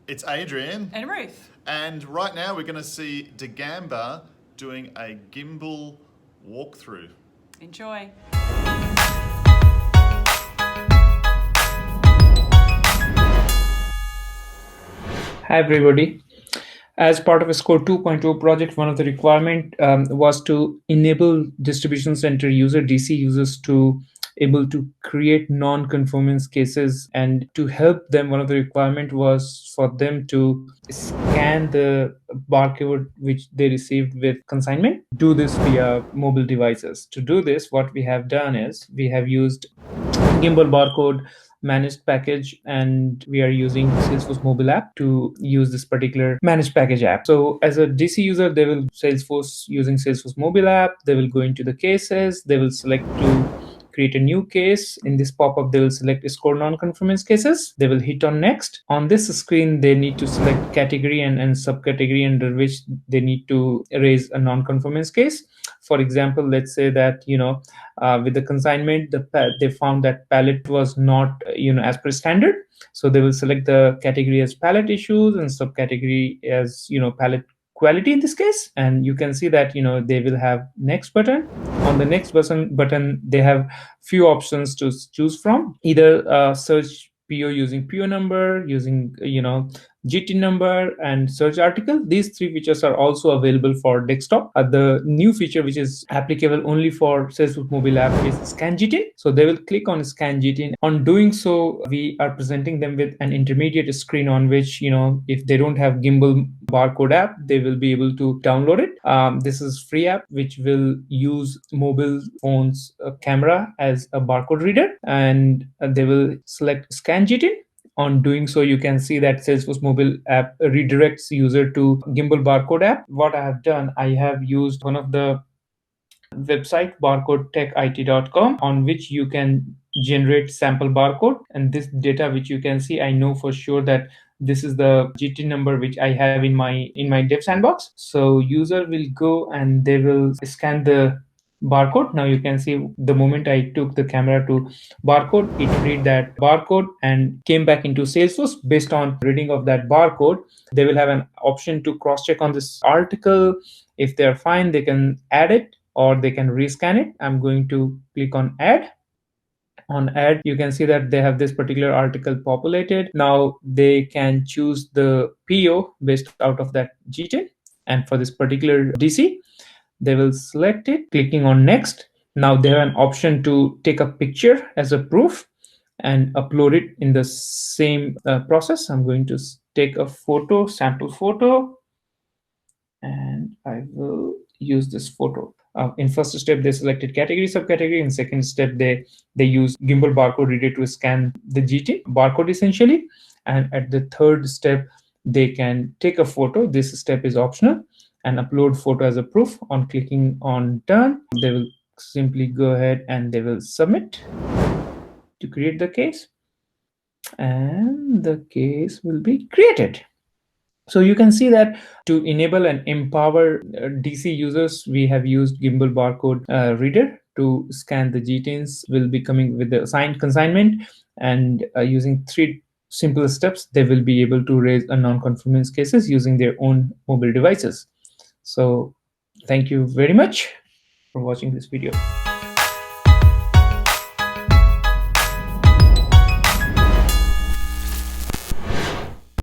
It's Adrian. And Ruth. And right now we're going to see Dagamba doing a gimbal walkthrough. Enjoy. Hi everybody. As part of a SCORE 2.0 project, one of the requirement was to enable distribution center DC users to able to create non-conformance cases, and to help them, one of the requirement was for them to scan the barcode which they received with consignment. Do this via mobile devices. To do this, what we have done is we have used gimbal barcode managed package, and we are using Salesforce mobile app to use this particular managed package app. So as a DC user, they will using Salesforce mobile app, they will go into the cases, they will select to create a new case. In this pop-up, they will select SCORE non-conformance cases. They will hit on next. On this screen, they need to select category and subcategory under which they need to raise a non-conformance case. For example, let's say that with the consignment, they found that pallet was not as per standard. So they will select the category as pallet issues and subcategory as pallet quality in this case. And you can see that they will have next button. On the next button, they have few options to choose from. Either search PO using PO number, using GT number, and search article. These three features are also available for desktop. The new feature which is applicable only for Salesforce mobile app is Scan GT. So they will click on Scan GT. On doing so, we are presenting them with an intermediate screen on which if they don't have gimbal barcode app, they will be able to download it. This is free app which will use mobile phone's camera as a barcode reader, and they will select Scan GT. On doing so, you can see that Salesforce mobile app redirects user to gimbal barcode app. What I have done, I have used one of the website barcodetechit.com, on which you can generate sample barcode, and this data which you can see, I know for sure that this is the GT number which I have in my dev sandbox. So user will go and they will scan the barcode. Now you can see the moment I took the camera to barcode, it read that barcode and came back into Salesforce. Based on reading of that barcode, they will have an option to cross check on this article. If they're fine, they can add it or they can rescan it. I'm going to click on add. On add, you can see that they have this particular article populated. Now they can choose the PO based out of that GT, and for this particular DC, they will select it, clicking on next. Now they have an option to take a picture as a proof and upload it in the same process. I'm going to take a photo, sample photo, and I will use this photo. In first step, they selected category, subcategory. In second step, they use gimbal barcode reader to scan the GT barcode essentially. And at the third step, they can take a photo. This step is optional, and upload photo as a proof. On clicking on done, they will simply go ahead and they will submit to create the case, and the case will be created. So you can see that to enable and empower DC users, we have used gimbal barcode reader to scan the GTINs. Will be coming with the assigned consignment, and using 3 simple steps, they will be able to raise a non-conformance cases using their own mobile devices. So thank you very much for watching this video.